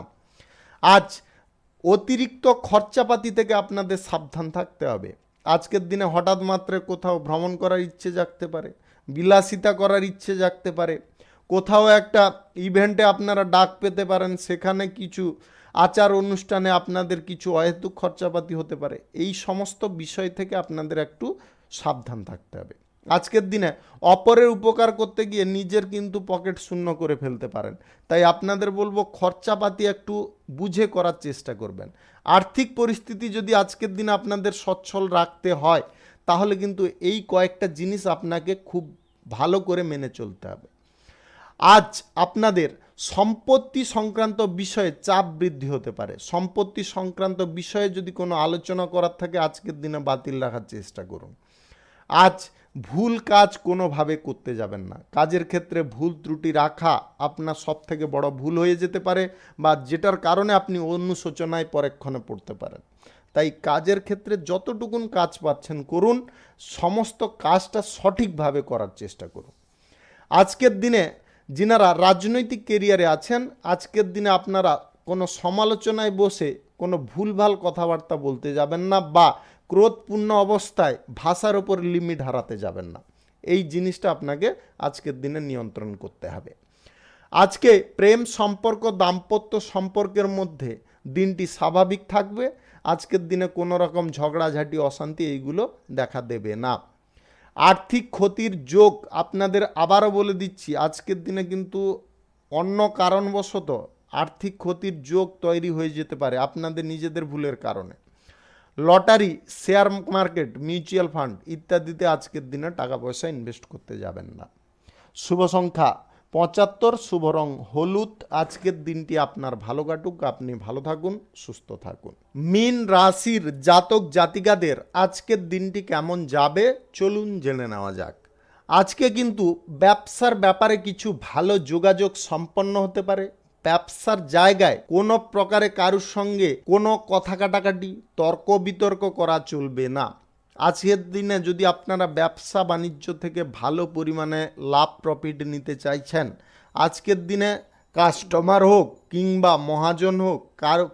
আজ অতিরিক্ত খরচাপাতি থেকে আপনাদের সাবধান থাকতে হবে। আজকের দিনে হঠাৎ মাত্রে কোথাও ভ্রমণ করার ইচ্ছে জাগতে পারে, বিলাসিতা করার ইচ্ছে জাগতে পারে, কোথাও একটা ইভেন্টে আপনারা ডাক পেতে পারেন, সেখানে কিছু আচার অনুষ্ঠানে আপনাদের কিছু অহেতুক খরচাপাতি হতে পারে। এই সমস্ত বিষয় থেকে আপনাদের একটু সাবধান থাকতে হবে। আজকের দিনে অপরের উপকার করতে গিয়ে নিজের কিন্তু পকেট শূন্য করে ফেলতে পারেন। তাই আপনাদের বলবো খরচাপাতি একটু বুঝে করার চেষ্টা করবেন। আর্থিক পরিস্থিতি যদি আজকের দিনে আপনাদের সচ্ছল রাখতে হয় তাহলে কিন্তু এই কয়েকটা জিনিস আপনাকে খুব ভালো করে মেনে চলতে হবে। আজ আপনাদের সম্পত্তি সংক্রান্ত বিষয়ে চাপ বৃদ্ধি হতে পারে। সম্পত্তি সংক্রান্ত বিষয়ে যদি কোনো আলোচনা করার থাকে আজকের দিনে বাতিল রাখার চেষ্টা করুন। আজ ভুল কাজ কোনোভাবে করতে যাবেন না। কাজের ক্ষেত্রে ভুল ত্রুটি রাখা আপনার সব থেকে বড় ভুল হয়ে যেতে পারে, বা যেটার কারণে আপনি অনুশোচনায় পরক্ষণে পড়তে পারেন। তাই কাজের ক্ষেত্রে যতটুকুন কাজ পাচ্ছেন করুন, সমস্ত কাজটা সঠিকভাবে করার চেষ্টা করুন। আজকের দিনে যিনারা রাজনৈতিক কেরিয়ারে আছেন আজকের দিনে আপনারা কোনো সমালোচনায় বসে কোনো ভুলভাল কথাবার্তা বলতে যাবেন না, বা ক্রোধপূর্ণ অবস্থায় ভাষার ওপর লিমিট হারাতে যাবেন না। এই জিনিসটা আপনাকে আজকের দিনে নিয়ন্ত্রণ করতে হবে। আজকে প্রেম সম্পর্ক দাম্পত্য সম্পর্কের মধ্যে দিনটি স্বাভাবিক থাকবে। আজকের দিনে কোনো রকম ঝগড়াঝাঁটি অশান্তি এইগুলো দেখা দেবে না। আর্থিক ক্ষতির যোগ আপনাদের আবারও বলে দিচ্ছি, আজকের দিনে কিন্তু অন্য কারণবশত আর্থিক ক্ষতির যোগ তৈরি হয়ে যেতে পারে আপনাদের নিজেদের ভুলের কারণে। Lottery, share market, mutual fund ইত্যাদিতে আজকের দিনে টাকা পয়সা ইনভেস্ট করতে যাবেন না। শুভ সংখ্যা 75, শুভ রং হলুদ। আজকের দিনটি আপনার ভালো কাটুক, আপনি ভালো থাকুন, সুস্থ থাকুন। মীন রাশির জাতক জাতিকাদের আজকের দিনটি কেমন যাবে চলুন জেনে নেওয়া যাক। আজকে কিন্তু ব্যবসার ব্যাপারে কিছু ভালো যোগাযোগ সম্পন্ন হতে পারে। ব্যবসার জায়গায় কোনো প্রকারে কারুর সঙ্গে কোনো কথা কাটাকাটি তর্ক বিতর্ক করা চলবে না। আজকের দিনে যদি আপনারা ব্যবসা বাণিজ্য থেকে ভালো পরিমাণে লাভ প্রফিট নিতে চাইছেন, আজকের দিনে কাস্টমার হোক কিংবা মহাজন হোক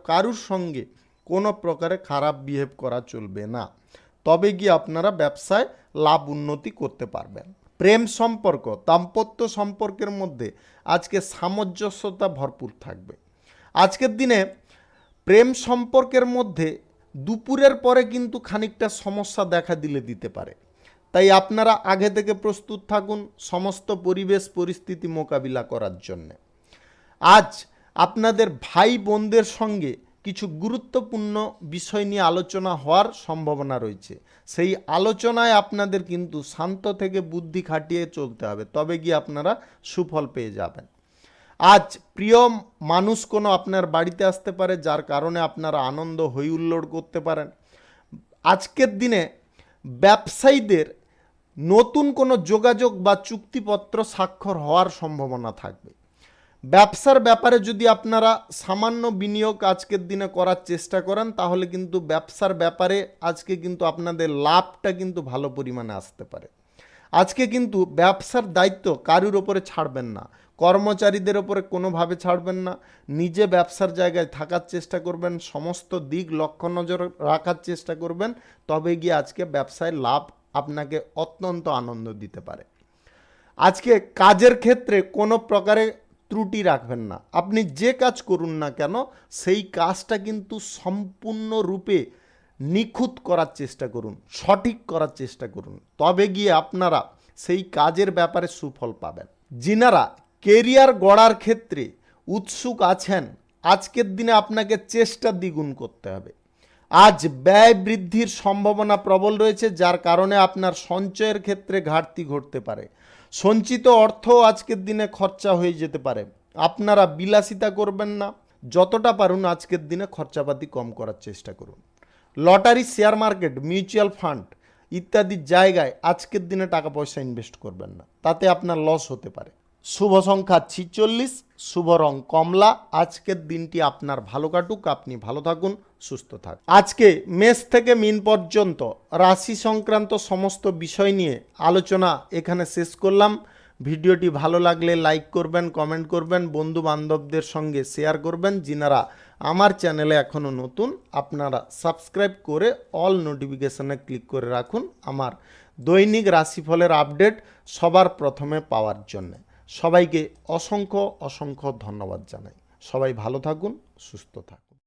কারুর সঙ্গে কোনো প্রকারে খারাপ বিহেভ করা চলবে না, তবে গিয়ে আপনারা ব্যবসায় লাভ উন্নতি করতে পারবেন। প্রেম সম্পর্ক দাম্পত্য সম্পর্কের মধ্যে আজকে সামঞ্জস্যতা ভরপুর থাকবে। আজকের দিনে প্রেম সম্পর্কের মধ্যে দুপুরের পরে কিন্তু খানিকটা সমস্যা দেখা দিতে পারে, তাই আপনারা আগে থেকে প্রস্তুত থাকুন সমস্ত পরিবেশ পরিস্থিতি মোকাবিলা করার জন্য। আজ আপনাদের ভাই বোনদের সঙ্গে কিছু গুরুত্বপূর্ণ বিষয় নিয়ে আলোচনা হওয়ার সম্ভাবনা রয়েছে। সেই আলোচনায় আপনাদের কিন্তু শান্ত থেকে বুদ্ধি খাটিয়ে চলতে হবে, তবে গিয়ে আপনারা সুফল পেয়ে যাবেন। আজ প্রিয় মানুষ কোনো আপনার বাড়িতে আসতে পারে, যার কারণে আপনারা আনন্দ হই হুল্লোড় করতে পারেন। আজকের দিনে ব্যবসায়ীদের নতুন কোনো যোগাযোগ বা চুক্তিপত্র স্বাক্ষর হওয়ার সম্ভাবনা থাকবে। ব্যবসার ব্যাপারে যদি আপনারা সামান্য বিনিয়োগ আজকের দিনে করার চেষ্টা করেন, তাহলে কিন্তু ব্যবসার ব্যাপারে আজকে কিন্তু আপনাদের লাভটা কিন্তু ভালো পরিমাণে আসতে পারে। আজকে কিন্তু ব্যবসার দায়িত্ব কারুর ওপরে ছাড়বেন না, কর্মচারীদের ওপরে কোনোভাবে ছাড়বেন না, নিজে ব্যবসার জায়গায় থাকার চেষ্টা করবেন, সমস্ত দিক লক্ষ্য নজর রাখার চেষ্টা করবেন, তবে গিয়ে আজকে ব্যবসায় লাভ আপনাকে অত্যন্ত আনন্দ দিতে পারে। আজকে কাজের ক্ষেত্রে কোনো প্রকারে ত্রুটি রাখবেন না। আপনি যে কাজ করুন না কেন, সেই কাজটা কিন্তু সম্পূর্ণরূপে নিখুঁত করার চেষ্টা করুন, সঠিক করার চেষ্টা করুন, তবে গিয়ে আপনারা সেই কাজের ব্যাপারে সুফল পাবেন। যিনারা কেরিয়ার গড়ার ক্ষেত্রে উৎসুক আছেন, আজকের দিনে আপনাকে চেষ্টা দ্বিগুণ করতে হবে। আজ ব্যয় বৃদ্ধির সম্ভাবনা প্রবল রয়েছে, যার কারণে আপনার সঞ্চয়ের ক্ষেত্রে ঘাটতি ঘটতে পারে। সঞ্চিত অর্থ আজকের দিনে খরচা হয়ে যেতে পারে। আপনারা বিলাসিতা করবেন না, যতটা পারুন আজকের দিনে খরচাপাতি কম করার চেষ্টা করুন। Lottery, share market, mutual fund ইত্যাদি জায়গায় আজকের দিনে টাকা পয়সা ইনভেস্ট করবেন না, তাতে আপনার লস হতে পারে। শুভ সংখ্যা 46, শুভ রং কমলা। আজকের দিনটি আপনার ভালো কাটুক, আপনি ভালো থাকুন, সুস্থ থাকুন। আজকে মেষ থেকে মীন পর্যন্ত রাশি সংক্রান্ত সমস্ত বিষয় নিয়ে আলোচনা এখানে শেষ করলাম। ভিডিওটি ভালো লাগলে লাইক করবেন, কমেন্ট করবেন, বন্ধু বান্ধবদের সঙ্গে শেয়ার করবেন। যিনারা আমার চ্যানেলে এখনও নতুন, আপনারা সাবস্ক্রাইব করে অল নোটিফিকেশনে ক্লিক করে রাখুন আমার দৈনিক রাশিফলের আপডেট সবার প্রথমে পাওয়ার জন্য। সবাইকে অসংখ্য অসংখ্য ধন্যবাদ জানাই। সবাই ভালো থাকুন, সুস্থ থাকুন।